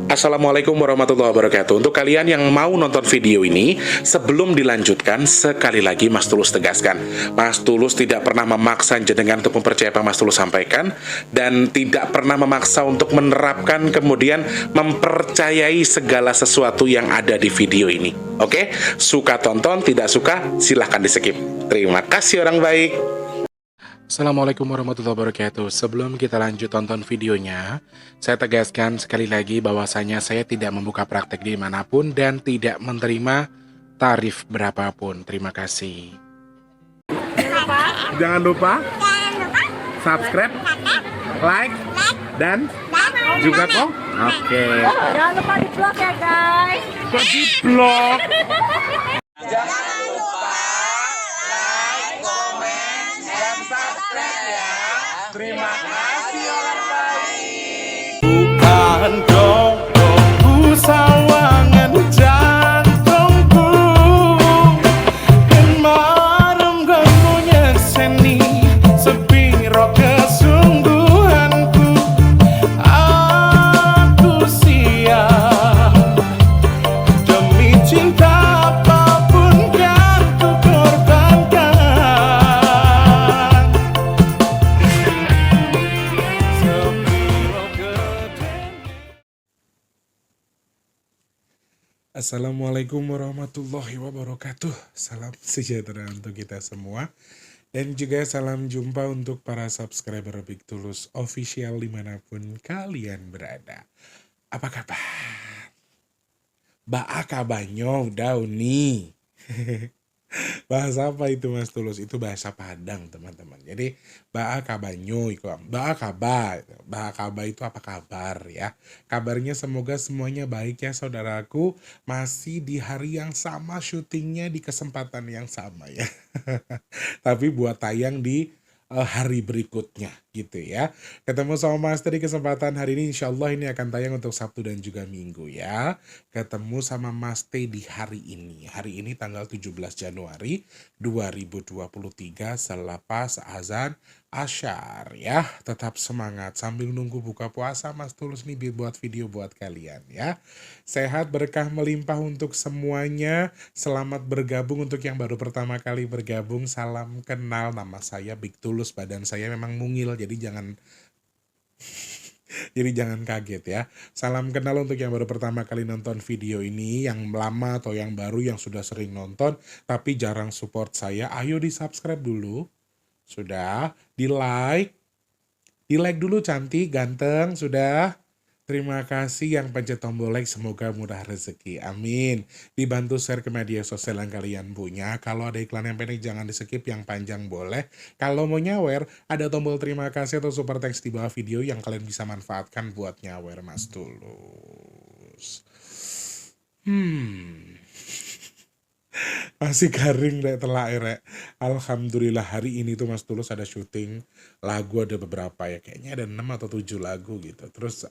Assalamualaikum warahmatullahi wabarakatuh. Untuk kalian yang mau nonton video ini, sebelum dilanjutkan, sekali lagi Mas Tulus tegaskan, Mas Tulus tidak pernah memaksa jenengan untuk mempercayai apa Mas Tulus sampaikan, dan tidak pernah memaksa untuk menerapkan kemudian mempercayai segala sesuatu yang ada di video ini. Oke? Suka tonton, tidak suka silahkan di skip. Terima kasih orang baik. Assalamualaikum warahmatullahi wabarakatuh. Sebelum kita lanjut tonton videonya, saya tegaskan sekali lagi bahwasanya saya tidak membuka praktek dimanapun dan tidak menerima tarif berapapun. Terima kasih. Jangan lupa subscribe, like, dan juga kok. Oke. Jangan lupa di vlog ya guys. Kok di vlog? Jangan lupa like, komen, dan subscribe ya. Terima kasih orang baik. Bukan jodohku sawangan jantungku, dan marem gamunya seni sepiro kesungguhanku. Aku siap demi cinta apapun kan ku korbankan. Sepiro gede. Assalamualaikum warahmatullahi wabarakatuh. Salam sejahtera untuk kita semua. Dan juga salam jumpa untuk para subscriber Big Tulus Official dimanapun kalian berada. Apa kabar? Ba'a kabanyo daw nih. Bahasa apa itu Mas Tulus? Itu bahasa Padang teman-teman. Jadi ba'a kabanyo, ba'a kaba. Ba'a kaba itu apa kabar ya. Kabarnya semoga semuanya baik ya saudaraku. Masih di hari yang sama, syutingnya di kesempatan yang sama ya. Tapi buat tayang di hari berikutnya gitu ya. Ketemu sama Mas di kesempatan hari ini, insya Allah ini akan tayang untuk Sabtu dan juga Minggu ya. Ketemu sama Mas T di hari ini. Hari ini tanggal 17 Januari 2023 selepas azan Asyar ya. Tetap semangat sambil nunggu buka puasa Mas Tulus nih buat video buat kalian ya. Sehat berkah melimpah untuk semuanya. Selamat bergabung untuk yang baru pertama kali bergabung. Salam kenal, nama saya Big Tulus. Badan saya memang mungil jadi jangan kaget ya. Salam kenal untuk yang baru pertama kali nonton video ini, yang lama atau yang baru yang sudah sering nonton tapi jarang support saya. Ayo di subscribe dulu. Sudah, di like dulu cantik, ganteng, sudah. Terima kasih yang pencet tombol like, semoga murah rezeki, amin. Dibantu share ke media sosial yang kalian punya. Kalau ada iklan yang pendek jangan di skip, yang panjang boleh. Kalau mau nyawer, ada tombol terima kasih atau super thanks di bawah video yang kalian bisa manfaatkan buat nyawer Mas Tulus. Masih garing deh telak rek. Alhamdulillah hari ini tuh Mas Tulus ada syuting lagu, ada beberapa ya, kayaknya ada 6 atau 7 lagu gitu. Terus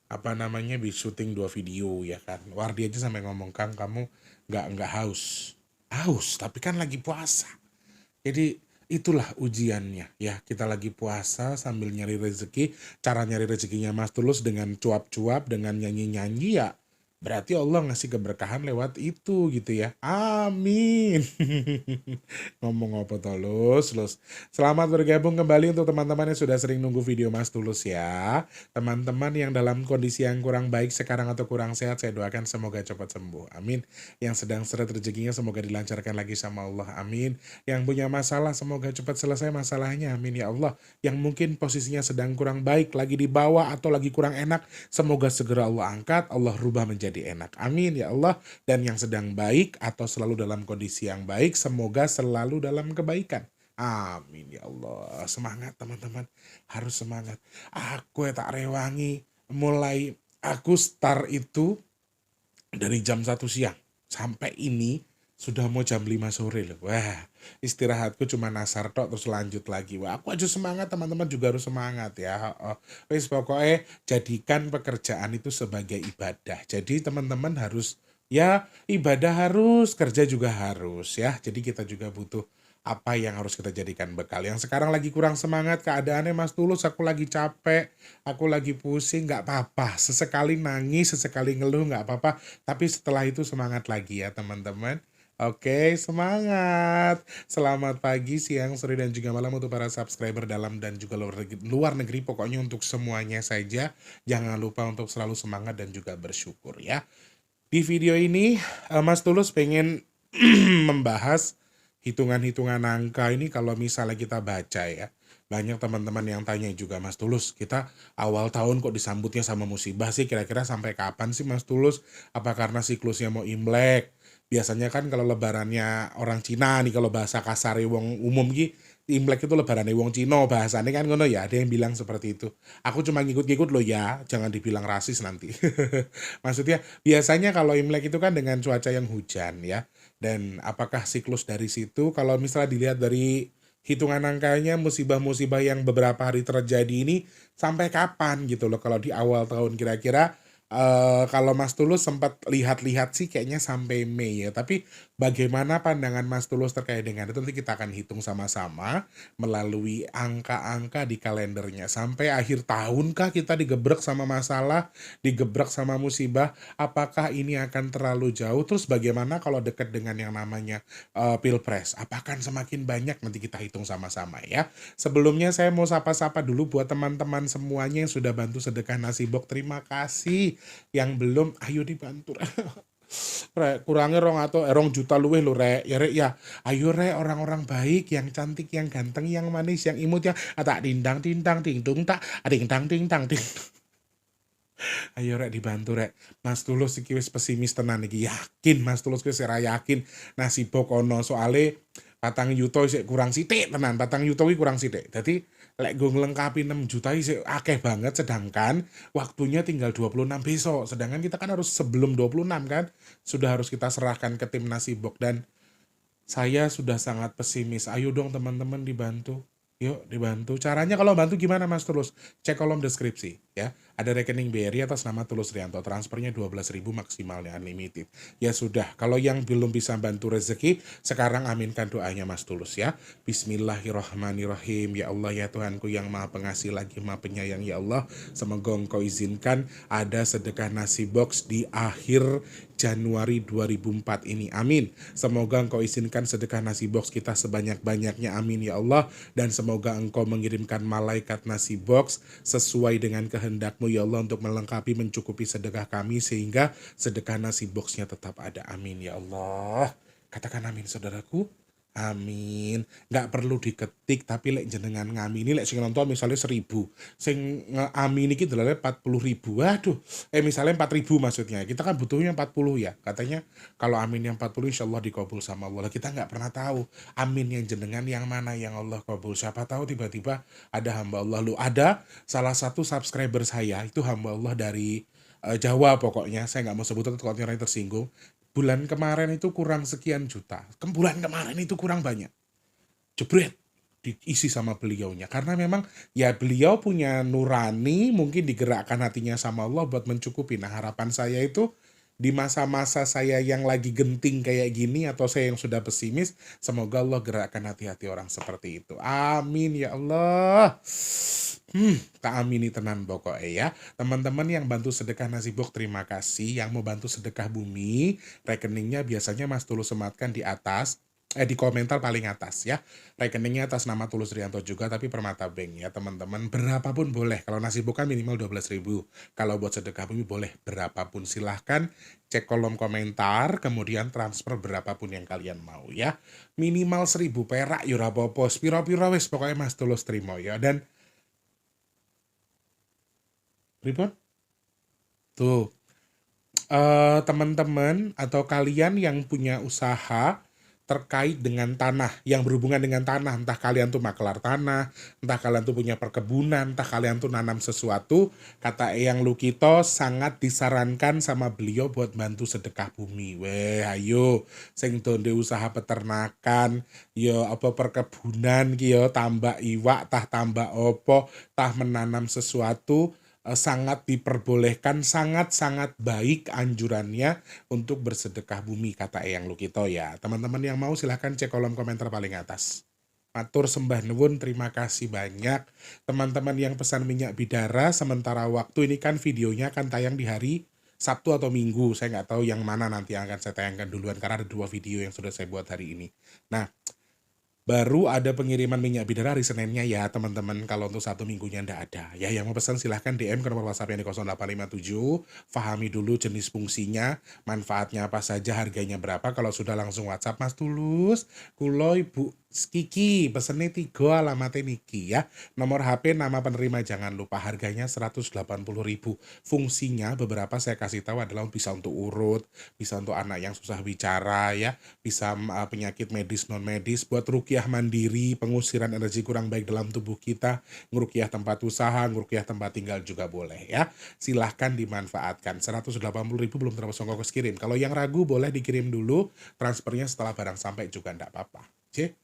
apa namanya, di syuting 2 video ya kan. Wardi aja sampai ngomong, Kang kamu nggak haus tapi kan lagi puasa. Jadi itulah ujiannya ya, kita lagi puasa sambil nyari rezeki. Cara nyari rezekinya Mas Tulus dengan cuap-cuap, dengan nyanyi-nyanyi ya. Berarti Allah ngasih keberkahan lewat itu gitu ya. Amin. Ngomong apa Tulus? Selamat bergabung kembali untuk teman-teman yang sudah sering nunggu video Mas Tulus ya. Teman-teman yang dalam kondisi yang kurang baik sekarang atau kurang sehat, saya doakan semoga cepat sembuh. Amin. Yang sedang seret rezekinya semoga dilancarkan lagi sama Allah. Amin. Yang punya masalah semoga cepat selesai masalahnya. Amin ya Allah. Yang mungkin posisinya sedang kurang baik, lagi di bawah atau lagi kurang enak, semoga segera Allah angkat, Allah rubah menjadi enak. Amin ya Allah. Dan yang sedang baik atau selalu dalam kondisi yang baik, semoga selalu dalam kebaikan. Amin ya Allah. Semangat teman-teman, harus semangat. Aku tak rewangi, mulai aku start itu dari jam 1 siang sampai ini sudah mau jam 5 sore loh. Wah, istirahatku cuma nasar tok terus lanjut lagi. Wah, aku aja semangat, teman-teman juga harus semangat ya. Wis pokoknya jadikan pekerjaan itu sebagai ibadah. Jadi teman-teman harus ya, ibadah harus, kerja juga harus ya. Jadi kita juga butuh apa yang harus kita jadikan bekal. Yang sekarang lagi kurang semangat keadaannya Mas Tulus, aku lagi capek, aku lagi pusing, nggak apa-apa. Sesekali nangis, sesekali ngeluh nggak apa-apa. Tapi setelah itu semangat lagi ya teman-teman. Oke, semangat. Selamat pagi, siang, sore, dan juga malam untuk para subscriber dalam dan juga luar negeri. Pokoknya untuk semuanya saja. Jangan lupa untuk selalu semangat dan juga bersyukur ya. Di video ini, Mas Tulus pengen membahas hitungan-hitungan angka ini kalau misalnya kita baca ya. Banyak teman-teman yang tanya juga, Mas Tulus, kita awal tahun kok disambutnya sama musibah sih, kira-kira sampai kapan sih Mas Tulus? Apa karena siklusnya mau Imlek? Biasanya kan kalau lebarannya orang Cina nih, kalau bahasa kasar wong umum ki, Imlek itu lebarannya wong Cina, bahasanya kan ngono ya, ada yang bilang seperti itu. Aku cuma ngikut-ngikut loh ya, jangan dibilang rasis nanti. Maksudnya biasanya kalau Imlek itu kan dengan cuaca yang hujan ya. Dan apakah siklus dari situ, kalau misalnya dilihat dari hitungan angkanya, musibah-musibah yang beberapa hari terjadi ini sampai kapan gitu loh, kalau di awal tahun kira-kira kalau Mas Tulus sempat lihat-lihat sih kayaknya sampai Mei ya, tapi bagaimana pandangan Mas Tulus terkait dengan itu nanti kita akan hitung sama-sama melalui angka-angka di kalendernya. Sampai akhir tahun kah kita digebrek sama masalah, digebrek sama musibah, apakah ini akan terlalu jauh? Terus bagaimana kalau dekat dengan yang namanya Pilpres? Apakah semakin banyak? Nanti kita hitung sama-sama ya. Sebelumnya saya mau sapa-sapa dulu buat teman-teman semuanya yang sudah bantu sedekah nasi box. Terima kasih. Yang belum, ayo dibantu. Rek, kurangnya rong juta luwih lo rek. Ya rek ya. Ayo rek, orang-orang baik, yang cantik, yang ganteng, yang manis, yang imut, yang tak dindang tindang tingtung tak dingdang tindang ting. Ayo rek dibantu rek. Mas Tulus iki wis pesimis tenan iki. Yakin Mas Tulus wis ora yakin nasi box ono soale 4 juta sik kurang sithik tenan. 4 juta kuwi kurang sithik. Dadi lek gue ngelengkapi 6 juta sik akeh banget, sedangkan waktunya tinggal 26 besok. Sedangkan kita kan harus sebelum 26 kan sudah harus kita serahkan ke tim nasi box, dan saya sudah sangat pesimis. Ayo dong teman-teman dibantu. Yuk dibantu. Caranya kalau bantu gimana Mas Tulus? Cek kolom deskripsi ya. Ada rekening BRI atas nama Tulus Rianto. Transfernya 12.000 maksimalnya unlimited. Ya sudah, kalau yang belum bisa bantu rezeki, sekarang aminkan doanya Mas Tulus ya. Bismillahirrahmanirrahim. Ya Allah ya Tuhanku yang Maha Pengasih lagi Maha Penyayang ya Allah. Semoga Engkau izinkan ada sedekah nasi box di akhir Januari 2004 ini. Amin. Semoga Engkau izinkan sedekah nasi box kita sebanyak-banyaknya. Amin ya Allah. Dan semoga Engkau mengirimkan malaikat nasi box sesuai dengan kehendak-Mu ya Allah untuk melengkapi mencukupi sedekah kami sehingga sedekah nasi boxnya tetap ada. Amin ya Allah. Katakan amin saudaraku. Amin. Nggak perlu diketik, tapi lek jenengan ngamini, lek sing nonton misalnya 1.000, sing ngamini iki dalalnya 40.000. Waduh, misalnya 4.000 maksudnya. Kita kan butuhnya 40 ya. Katanya kalau amin yang 40 insya Allah dikabul sama Allah. Kita nggak pernah tahu amin yang jenengan yang mana yang Allah kabul. Siapa tahu tiba-tiba ada hamba Allah. Lu ada salah satu subscriber saya itu hamba Allah dari Jawa pokoknya. Saya nggak mau sebut itu kalau orang tersinggung. Bulan kemarin itu kurang sekian juta. Bulan kemarin itu kurang banyak. Jebret diisi sama beliaunya. Karena memang ya beliau punya nurani, mungkin digerakkan hatinya sama Allah buat mencukupi. Nah harapan saya itu di masa-masa saya yang lagi genting kayak gini atau saya yang sudah pesimis, semoga Allah gerakkan hati-hati orang seperti itu. Amin ya Allah. Tak amini tenan pokoknya ya. Teman-teman yang bantu sedekah nasi box terima kasih. Yang mau bantu sedekah bumi, rekeningnya biasanya Mas Tulus sematkan di atas, di komentar paling atas ya. Rekeningnya atas nama Tulus Rianto juga, tapi Permata Bank ya teman-teman. Berapapun boleh. Kalau nasi box kan minimal 12.000. Kalau buat sedekah bumi boleh berapapun. Silahkan cek kolom komentar, kemudian transfer berapapun yang kalian mau ya. Minimal 1.000 perak ya ora apa-apa. Piro-piro wis pokoknya Mas Tulus terima ya. Dan Ribon? Tuh, teman-teman atau kalian yang punya usaha terkait dengan tanah, yang berhubungan dengan tanah, entah kalian tuh makelar tanah, entah kalian tuh punya perkebunan, entah kalian tuh nanam sesuatu, kata Eyang Lukito sangat disarankan sama beliau buat bantu sedekah bumi. Weh, ayo, sing donde usaha peternakan, yo apa perkebunan, yo tambah iwak, tah tambah opo, tah menanam sesuatu, sangat diperbolehkan, sangat-sangat baik anjurannya untuk bersedekah bumi, kata Eyang Lukito ya. Teman-teman yang mau silahkan cek kolom komentar paling atas. Matur sembah nuwun, terima kasih banyak. Teman-teman yang pesan minyak bidara, sementara waktu ini kan videonya akan tayang di hari Sabtu atau Minggu. Saya nggak tahu yang mana nanti yang akan saya tayangkan duluan, karena ada 2 video yang sudah saya buat hari ini. Nah, baru ada pengiriman minyak bidara hari Seninnya ya teman-teman. Kalau untuk 1 minggunya ndak ada. Ya yang mau pesan silahkan DM ke nomor WhatsApp yang di 0857. Pahami dulu jenis fungsinya, manfaatnya apa saja, harganya berapa. Kalau sudah langsung WhatsApp, Mas Tulus, kulo Ibu Kiki, pesennya 3 alamatnya niki ya. Nomor HP, nama penerima jangan lupa, harganya 180.000. Fungsinya beberapa saya kasih tahu adalah bisa untuk urut, bisa untuk anak yang susah bicara ya, bisa penyakit medis non medis, buat ruqyah mandiri, pengusiran energi kurang baik dalam tubuh kita, ngeruqyah tempat usaha, ngeruqyah tempat tinggal juga boleh ya. Silahkan dimanfaatkan. 180.000 belum termasuk ongkos kirim. Kalau yang ragu boleh dikirim dulu, transfernya setelah barang sampai juga enggak apa-apa. Oke.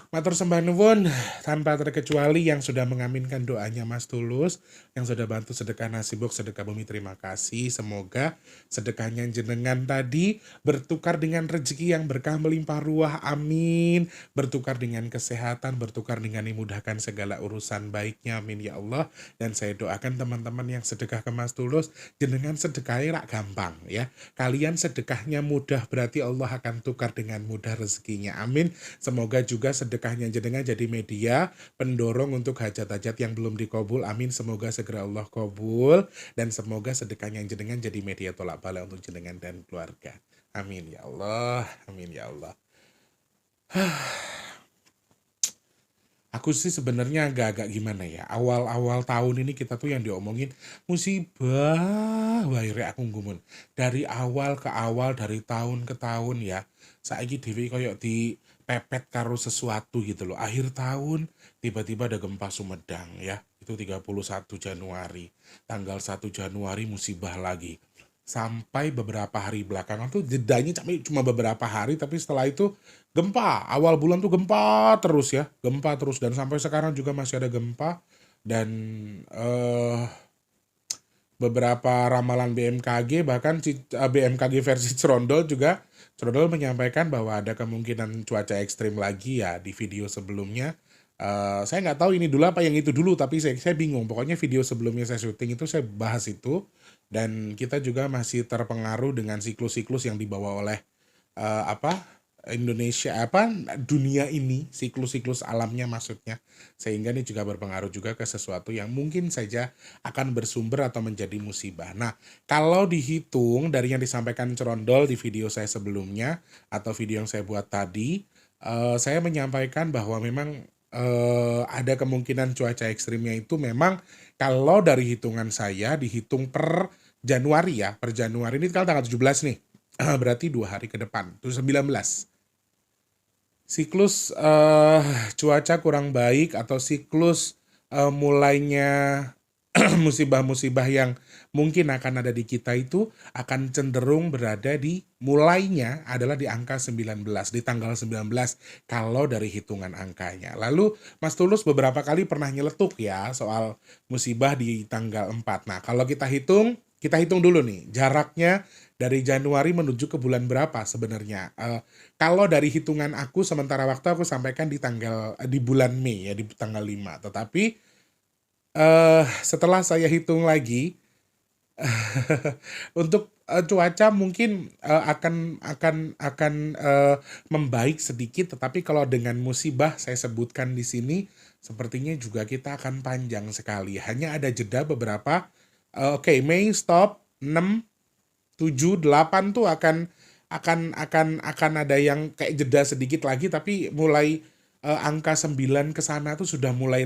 Matur sembah nuwun tanpa terkecuali yang sudah mengaminkan doanya Mas Tulus, yang sudah bantu sedekah nasi box, sedekah bumi, terima kasih. Semoga sedekahnya jenengan tadi bertukar dengan rezeki yang berkah melimpah ruah, amin. Bertukar dengan kesehatan, bertukar dengan dimudahkan segala urusan baiknya, amin ya Allah. Dan saya doakan teman-teman yang sedekah ke Mas Tulus, jenengan sedekahnya rak gampang ya. Kalian sedekahnya mudah, berarti Allah akan tukar dengan mudah rezekinya, amin. Semoga juga sedekahnya jenengan jadi media pendorong untuk hajat-hajat yang belum dikabul, amin. Semoga segera Allah kabul, dan semoga sedekahnya jenengan jadi media tolak bala untuk jenengan dan keluarga, amin ya Allah, amin ya Allah. Aku sih sebenarnya agak-agak gimana ya, awal-awal tahun ini kita tuh yang diomongin musibah wae aku ngumun. Dari awal ke awal, dari tahun ke tahun ya. Saiki dhewe koyo dipepet karo sesuatu gitu loh. Akhir tahun tiba-tiba ada gempa Sumedang ya. Itu 31 Januari. Tanggal 1 Januari musibah lagi. Sampai beberapa hari belakangan tuh jedanya cuma beberapa hari, tapi setelah itu gempa. Awal bulan tuh gempa terus ya, gempa terus, dan sampai sekarang juga masih ada gempa. Dan beberapa ramalan BMKG, bahkan BMKG versi Cerondol juga, Cerondol menyampaikan bahwa ada kemungkinan cuaca ekstrim lagi ya di video sebelumnya. Saya nggak tahu ini dulu apa yang itu dulu, tapi saya bingung. Pokoknya video sebelumnya saya syuting itu saya bahas itu, dan kita juga masih terpengaruh dengan siklus-siklus yang dibawa oleh Indonesia, dunia ini, siklus-siklus alamnya maksudnya, sehingga ini juga berpengaruh juga ke sesuatu yang mungkin saja akan bersumber atau menjadi musibah. Nah, kalau dihitung dari yang disampaikan Cerondol di video saya sebelumnya atau video yang saya buat tadi, saya menyampaikan bahwa memang ada kemungkinan cuaca ekstrimnya itu memang kalau dari hitungan saya dihitung per Januari ya, per Januari ini kan tanggal 17 nih. Berarti 2 hari ke depan, itu 19. Siklus cuaca kurang baik atau siklus mulainya musibah-musibah yang mungkin akan ada di kita itu akan cenderung berada di mulainya adalah di angka 19, di tanggal 19 kalau dari hitungan angkanya. Lalu Mas Tulus beberapa kali pernah nyeletuk ya soal musibah di tanggal 4. Nah, kalau kita hitung dulu nih jaraknya dari Januari menuju ke bulan berapa sebenarnya. Kalau dari hitungan aku sementara waktu aku sampaikan di bulan Mei ya, di tanggal 5. Tetapi setelah saya hitung lagi untuk cuaca mungkin akan membaik sedikit, tetapi kalau dengan musibah saya sebutkan di sini sepertinya juga kita akan panjang sekali. Hanya ada jeda beberapa. Mei stop 6, 7, 8 tuh akan ada yang kayak jeda sedikit lagi, tapi mulai angka 9 ke sana tuh sudah mulai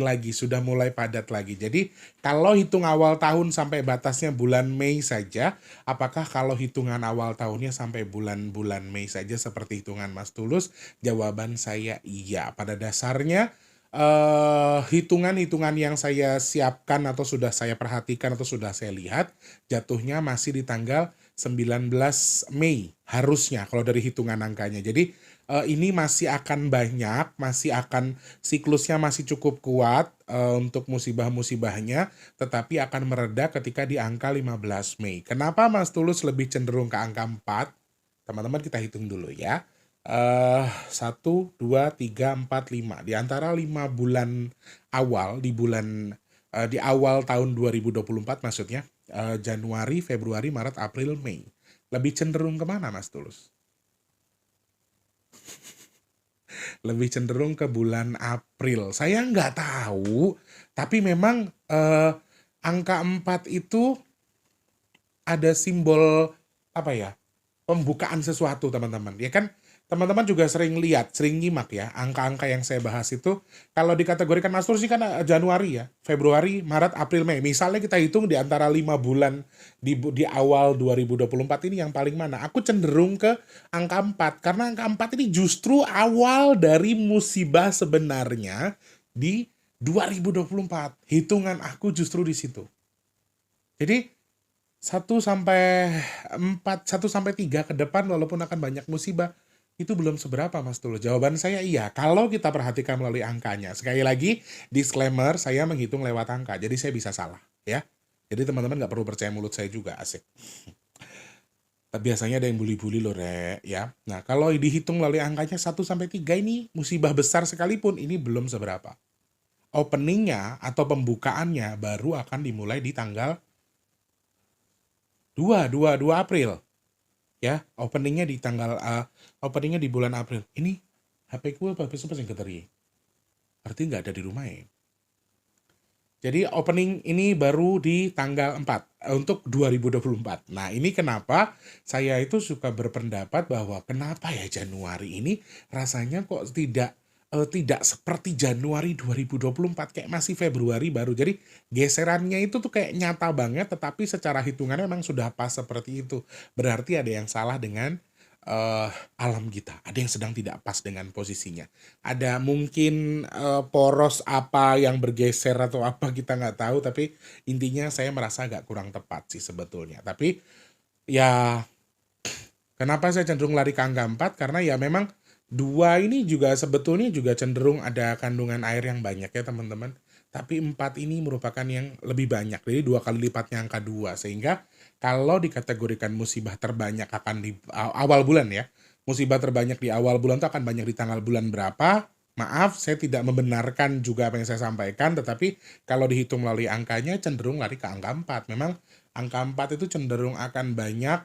padat lagi. Jadi kalau hitung awal tahun sampai batasnya bulan Mei saja, apakah kalau hitungan awal tahunnya sampai bulan Mei saja seperti hitungan Mas Tulus? Jawaban saya iya. Pada dasarnya hitungan-hitungan yang saya siapkan atau sudah saya perhatikan atau sudah saya lihat, jatuhnya masih di tanggal 19 Mei harusnya kalau dari hitungan angkanya. Jadi ini masih akan banyak, masih akan siklusnya masih cukup kuat untuk musibah-musibahnya, tetapi akan mereda ketika di angka 15 Mei. Kenapa Mas Tulus lebih cenderung ke angka 4? Teman-teman kita hitung dulu ya. 1, 2, 3, 4, 5. Di antara 5 bulan awal, di awal tahun 2024 maksudnya, Januari, Februari, Maret, April, Mei. Lebih cenderung kemana Mas Tulus? Lebih cenderung ke bulan April. Saya nggak tahu, tapi memang angka 4 itu ada simbol apa ya? Pembukaan sesuatu teman-teman. Ya kan teman-teman juga sering lihat, sering nyimak ya, angka-angka yang saya bahas itu kalau dikategorikan Mas Tulus ini kan Januari ya, Februari, Maret, April, Mei. Misalnya kita hitung di antara 5 bulan di awal 2024 ini yang paling mana? Aku cenderung ke angka 4 karena angka 4 ini justru awal dari musibah sebenarnya di 2024. Hitungan aku justru di situ. Jadi 1 sampai 3 ke depan walaupun akan banyak musibah, itu belum seberapa Mas Tulus. Jawaban saya iya, kalau kita perhatikan melalui angkanya. Sekali lagi, disclaimer, saya menghitung lewat angka, jadi saya bisa salah ya. Jadi teman-teman nggak perlu percaya mulut saya juga, asik. Biasanya ada yang bully-bully loh, Rek, ya. Nah, kalau dihitung melalui angkanya 1 sampai 3 ini musibah besar sekalipun, ini belum seberapa. Openingnya atau pembukaannya baru akan dimulai di tanggal 2 April. Ya, openingnya di bulan April. Ini HP gue besok pasti keteri. Berarti nggak ada di rumah ya. Jadi opening ini baru di tanggal 4 untuk 2024. Nah, ini kenapa saya itu suka berpendapat bahwa kenapa ya Januari ini rasanya kok tidak seperti Januari 2024, kayak masih Februari baru. Jadi geserannya itu tuh kayak nyata banget, tetapi secara hitungannya memang sudah pas seperti itu. Berarti ada yang salah dengan alam kita, ada yang sedang tidak pas dengan posisinya. Ada mungkin poros apa yang bergeser atau apa kita nggak tahu, tapi intinya saya merasa agak kurang tepat sih sebetulnya. Tapi ya kenapa saya cenderung lari ke angka 4? Karena ya memang 2 ini juga sebetulnya juga cenderung ada kandungan air yang banyak ya teman-teman. Tapi 4 ini merupakan yang lebih banyak. Jadi 2 kali lipatnya angka 2. Sehingga kalau dikategorikan musibah terbanyak akan di awal bulan ya. Musibah terbanyak di awal bulan itu akan banyak di tanggal bulan berapa. Maaf, saya tidak membenarkan juga apa yang saya sampaikan. Tetapi kalau dihitung melalui angkanya cenderung lari ke angka 4. Memang angka 4 itu cenderung akan banyak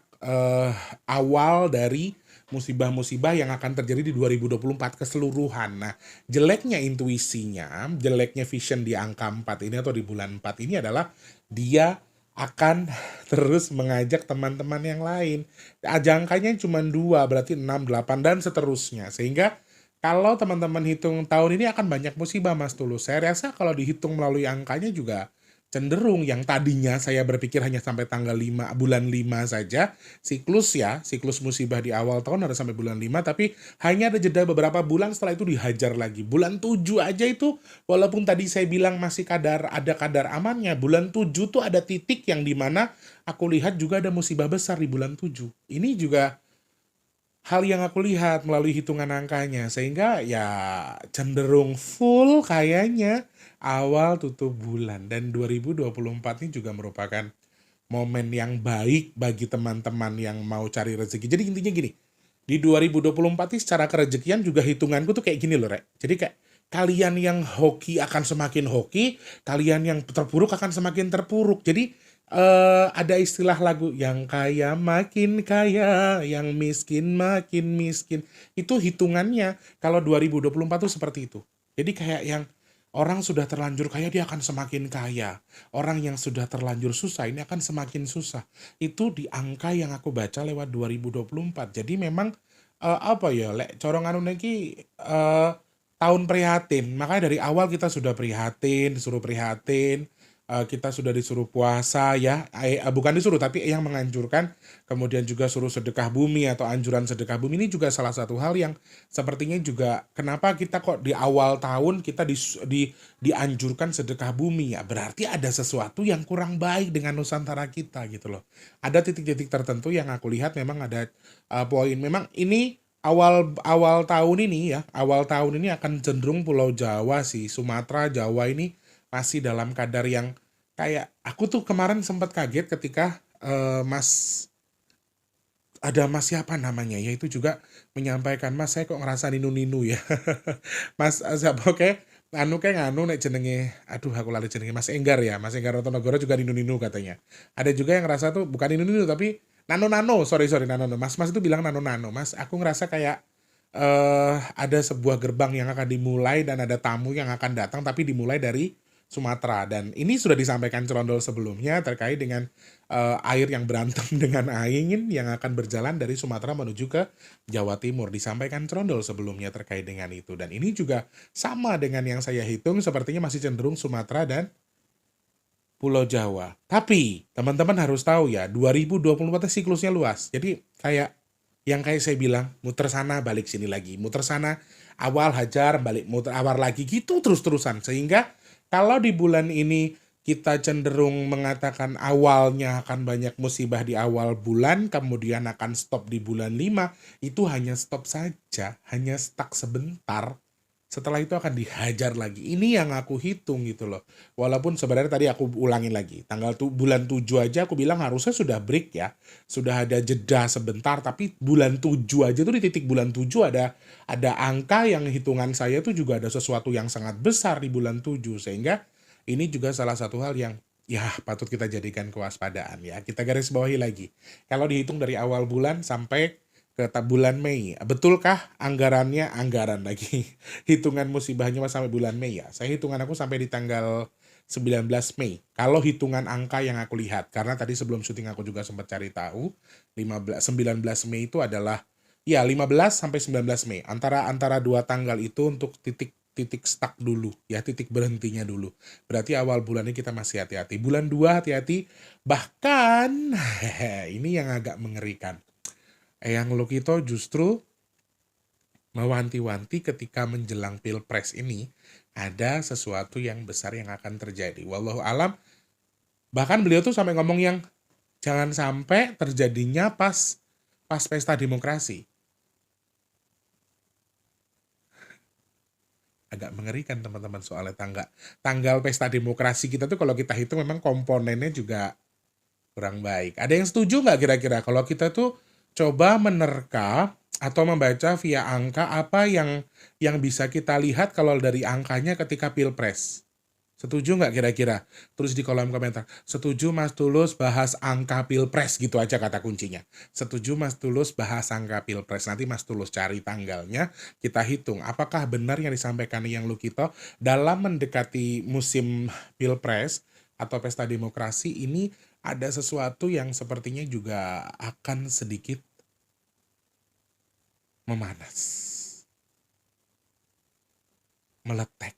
awal dari musibah-musibah yang akan terjadi di 2024 keseluruhan. Nah, jeleknya intuisinya, jeleknya vision di angka 4 ini atau di bulan 4 ini adalah dia akan terus mengajak teman-teman yang lain. Angkanya cuma 2, berarti 6, 8, dan seterusnya. Sehingga kalau teman-teman hitung tahun ini akan banyak musibah Mas Tulus. Saya rasa kalau dihitung melalui angkanya juga cenderung yang tadinya saya berpikir hanya sampai tanggal 5, bulan 5 saja, siklus musibah di awal tahun harus sampai bulan 5, tapi hanya ada jeda beberapa bulan setelah itu dihajar lagi. Bulan 7 aja itu, walaupun tadi saya bilang masih ada kadar amannya, bulan 7 tuh ada titik yang dimana aku lihat juga ada musibah besar di bulan 7. Ini juga hal yang aku lihat melalui hitungan angkanya, sehingga ya cenderung full kayaknya awal tutup bulan. Dan 2024 ini juga merupakan momen yang baik bagi teman-teman yang mau cari rezeki. Jadi intinya gini, di 2024 ini secara kerezekian juga hitunganku tuh kayak gini loh, Rek. Jadi kayak kalian yang hoki akan semakin hoki, kalian yang terpuruk akan semakin terpuruk. Jadi ada istilah lagu, yang kaya makin kaya, yang miskin makin miskin. Itu hitungannya kalau 2024 tuh seperti itu. Jadi kayak yang orang sudah terlanjur kaya, dia akan semakin kaya. Orang yang sudah terlanjur susah, ini akan semakin susah. Itu di angka yang aku baca lewat 2024. Jadi memang apa ya, lek corong anu niki tahun prihatin. Makanya dari awal kita sudah prihatin, disuruh prihatin. kita sudah disuruh puasa ya, bukan disuruh tapi yang menganjurkan, kemudian juga suruh sedekah bumi atau anjuran sedekah bumi ini juga salah satu hal yang sepertinya juga kenapa kita kok di awal tahun kita dianjurkan sedekah bumi ya, berarti ada sesuatu yang kurang baik dengan Nusantara kita gitu loh. Ada titik-titik tertentu yang aku lihat memang ada poin memang ini awal tahun ini ya, awal tahun ini akan cenderung Pulau Jawa sih, Sumatera, Jawa ini masih dalam kadar yang kayak aku tuh kemarin sempat kaget ketika Mas siapa namanya ya itu juga menyampaikan, Mas saya kok ngerasa ninu-ninu ya. Mas siapa oke kayak nganu nek jenenge, aduh aku lali jenenge, Mas Enggar ya, Mas Enggar Rotonegoro juga ninu-ninu katanya. Ada juga yang ngerasa tuh bukan ninu-ninu tapi nano-nano, sorry nano-nano. Mas itu bilang nano-nano. Mas aku ngerasa kayak ada sebuah gerbang yang akan dimulai dan ada tamu yang akan datang tapi dimulai dari Sumatera, dan ini sudah disampaikan Cerondol sebelumnya terkait dengan air yang berantem dengan angin yang akan berjalan dari Sumatera menuju ke Jawa Timur, disampaikan Cerondol sebelumnya terkait dengan itu, dan ini juga sama dengan yang saya hitung sepertinya masih cenderung Sumatera dan Pulau Jawa. Tapi teman-teman harus tahu ya, 2024 siklusnya luas. Jadi kayak saya bilang, muter sana balik sini lagi, muter sana awal hajar balik muter awal lagi gitu terus-terusan, sehingga kalau di bulan ini kita cenderung mengatakan awalnya akan banyak musibah di awal bulan, kemudian akan stop di bulan 5, itu hanya stop saja, hanya stuck sebentar. Setelah itu akan dihajar lagi. Ini yang aku hitung gitu loh. Walaupun sebenarnya tadi aku ulangin lagi. Bulan 7 aja aku bilang harusnya sudah break ya. Sudah ada jeda sebentar, tapi bulan 7 aja tuh di titik bulan 7 ada angka yang hitungan saya tuh juga ada sesuatu yang sangat besar di bulan 7. Sehingga ini juga salah satu hal yang ya patut kita jadikan kewaspadaan ya. Kita garis bawahi lagi. Kalau dihitung dari awal bulan sampai ke bulan Mei, betulkah anggaran lagi hitungan musibahnya sampai bulan Mei ya? Saya hitungan aku sampai di tanggal 19 Mei. Kalau hitungan angka yang aku lihat, karena tadi sebelum syuting aku juga sempat cari tahu, 19 Mei itu adalah ya 15 sampai 19 Mei. Antara dua tanggal itu untuk titik stuck dulu ya, titik berhentinya dulu. Berarti awal bulan ini kita masih hati-hati. Bulan 2 hati-hati. Bahkan ini yang agak mengerikan. Eyang Lokito justru mewanti-wanti ketika menjelang Pilpres ini ada sesuatu yang besar yang akan terjadi. Wallahu alam. Bahkan beliau tuh sampai ngomong yang jangan sampai terjadinya pas pesta demokrasi. Agak mengerikan teman-teman soalnya tanggal pesta demokrasi kita tuh kalau kita hitung memang komponennya juga kurang baik. Ada yang setuju nggak kira-kira kalau kita tuh coba menerka atau membaca via angka apa yang bisa kita lihat kalau dari angkanya ketika Pilpres? Setuju nggak kira-kira? Tulis di kolom komentar. Setuju Mas Tulus bahas angka Pilpres, gitu aja kata kuncinya. Setuju Mas Tulus bahas angka Pilpres. Nanti Mas Tulus cari tanggalnya, kita hitung. Apakah benar yang disampaikan Eyang Lukito dalam mendekati musim Pilpres atau pesta demokrasi ini ada sesuatu yang sepertinya juga akan sedikit memanas, meletek,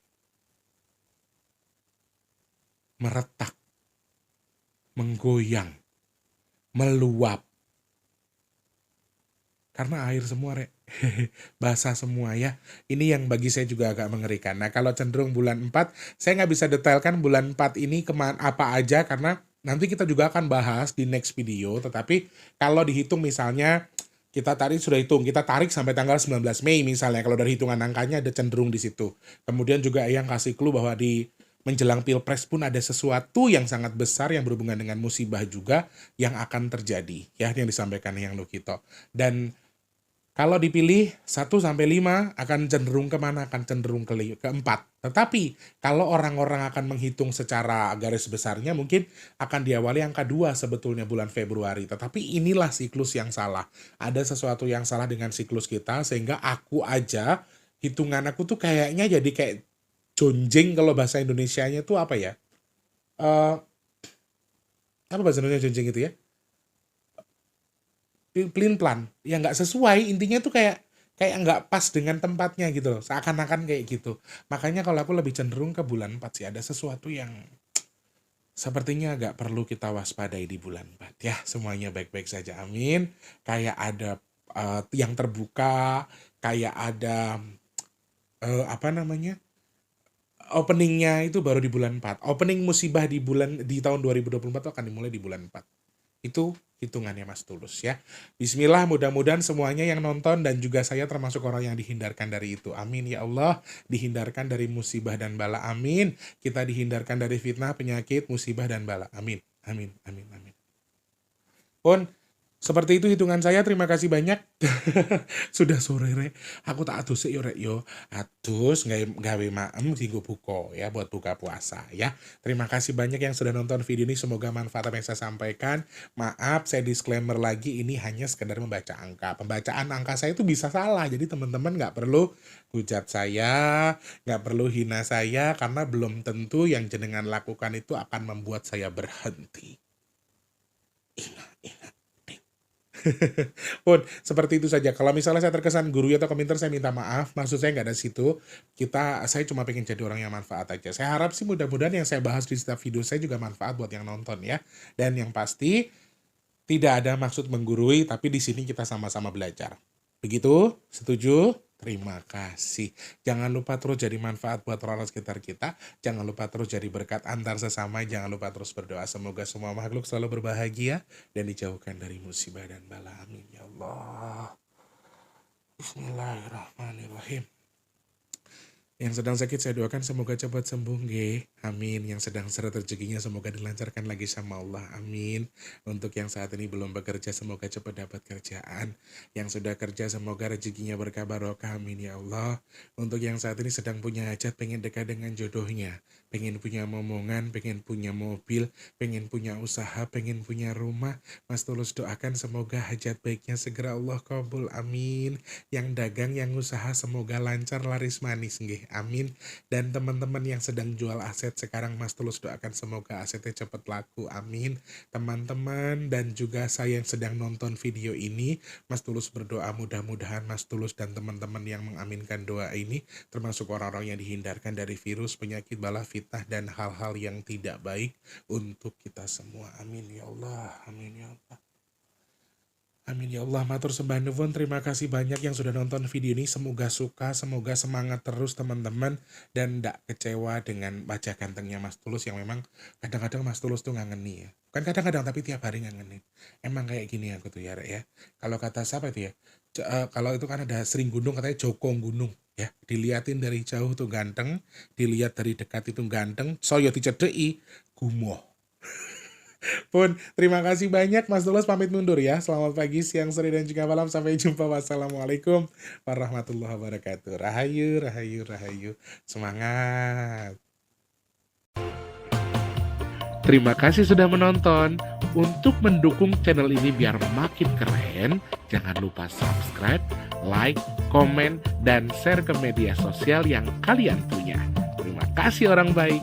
meretak, menggoyang, meluap. Karena air semua, Rek. Basah semua ya. Ini yang bagi saya juga agak mengerikan. Nah, kalau cenderung bulan 4, saya nggak bisa detailkan bulan 4 ini kemana apa aja karena nanti kita juga akan bahas di next video. Tetapi kalau dihitung misalnya kita tarik sampai tanggal 19 Mei misalnya, kalau dari hitungan angkanya ada cenderung di situ. Kemudian juga yang kasih clue bahwa di menjelang Pilpres pun ada sesuatu yang sangat besar yang berhubungan dengan musibah juga yang akan terjadi, ya, yang disampaikan Eyang Lukito. Dan kalau dipilih 1 sampai 5 akan cenderung kemana? Akan cenderung ke 4. Tetapi kalau orang-orang akan menghitung secara garis besarnya mungkin akan diawali angka 2 sebetulnya bulan Februari. Tetapi inilah siklus yang salah. Ada sesuatu yang salah dengan siklus kita sehingga hitungan aku tuh kayaknya jadi kayak jonjeng, kalau bahasa Indonesianya tuh apa ya? Apa bahasa Indonesia jonjeng itu ya? Pelin-pelan, ya nggak sesuai, intinya tuh kayak nggak pas dengan tempatnya gitu loh, seakan-akan kayak gitu. Makanya kalau aku lebih cenderung ke bulan 4 sih, ada sesuatu yang sepertinya agak perlu kita waspadai di bulan 4 ya. Semuanya baik-baik saja, amin. Kayak ada yang terbuka, kayak ada apa namanya? Openingnya itu baru di bulan 4. Opening musibah di tahun 2024 itu akan dimulai di bulan 4. Itu hitungannya Mas Tulus ya. Bismillah, mudah-mudahan semuanya yang nonton dan juga saya termasuk orang yang dihindarkan dari itu. Amin ya Allah. Dihindarkan dari musibah dan bala. Amin. Kita dihindarkan dari fitnah, penyakit, musibah dan bala. Amin. Amin. Amin. Amin. Pun seperti itu hitungan saya. Terima kasih banyak. Sudah sore rek. Aku tak atus yo rek yo. Atus gawe maem singgo buka ya buat buka puasa ya. Terima kasih banyak yang sudah nonton video ini. Semoga manfaat apa yang saya sampaikan. Maaf saya disclaimer lagi, ini hanya sekedar membaca angka. Pembacaan angka saya itu bisa salah. Jadi teman-teman nggak perlu hujat saya, nggak perlu hina saya karena belum tentu yang jenengan lakukan itu akan membuat saya berhenti. Pun seperti itu saja. Kalau misalnya saya terkesan guru atau komentar, saya minta maaf. Maksud saya nggak ada situ. Saya cuma pengen jadi orang yang manfaat aja. Saya harap sih mudah-mudahan yang saya bahas di setiap video saya juga manfaat buat yang nonton ya. Dan yang pasti tidak ada maksud menggurui, tapi di sini kita sama-sama belajar. Begitu? Setuju? Terima kasih. Jangan lupa terus jadi manfaat buat orang sekitar kita. Jangan lupa terus jadi berkat antar sesama. Jangan lupa terus berdoa. Semoga semua makhluk selalu berbahagia dan dijauhkan dari musibah dan bala. Amin ya Allah. Bismillahirrahmanirrahim. Yang sedang sakit saya doakan semoga cepat sembuh nggih. Amin. Yang sedang seret rezekinya semoga dilancarkan lagi sama Allah. Amin. Untuk yang saat ini belum bekerja semoga cepat dapat kerjaan. Yang sudah kerja semoga rezekinya berkah barokah. Amin ya Allah. Untuk yang saat ini sedang punya hajat, pengen dekat dengan jodohnya, pengen punya momongan, pengen punya mobil, pengen punya usaha, pengen punya rumah, Mas Tulus doakan semoga hajat baiknya segera Allah kabul. Amin. Yang dagang, yang usaha semoga lancar laris manis nggih. Amin. Dan teman-teman yang sedang jual aset sekarang Mas Tulus doakan semoga asetnya cepat laku. Amin. Teman-teman dan juga saya yang sedang nonton video ini, Mas Tulus berdoa mudah-mudahan Mas Tulus dan teman-teman yang mengaminkan doa ini termasuk orang-orang yang dihindarkan dari virus, penyakit, bala, fitnah dan hal-hal yang tidak baik untuk kita semua. Amin ya Allah. Amin ya Allah. Amin ya Allah. Matur sembah nuwun. Terima kasih banyak yang sudah nonton video ini. Semoga suka, semoga semangat terus teman-teman dan tidak kecewa dengan wajah gantengnya Mas Tulus yang memang kadang-kadang Mas Tulus tuh ngangeni ya. Bukan kadang-kadang tapi tiap hari ngangenin. Emang kayak gini aku tuh ya Rek ya. Kalau kata siapa itu ya? Kalau itu kan ada Sering Gunung katanya Joko Gunung ya. Diliatin dari jauh tuh ganteng, dilihat dari dekat itu ganteng, soyo dicedeki gumoh. Pun terima kasih banyak. Mas Tulus pamit mundur ya. Selamat pagi, siang, sore, dan juga malam. Sampai jumpa. Wassalamualaikum warahmatullahi wabarakatuh. Rahayu, rahayu, rahayu. Semangat. Terima kasih sudah menonton. Untuk mendukung channel ini biar makin keren, jangan lupa subscribe, like, komen, dan share ke media sosial yang kalian punya. Terima kasih orang baik.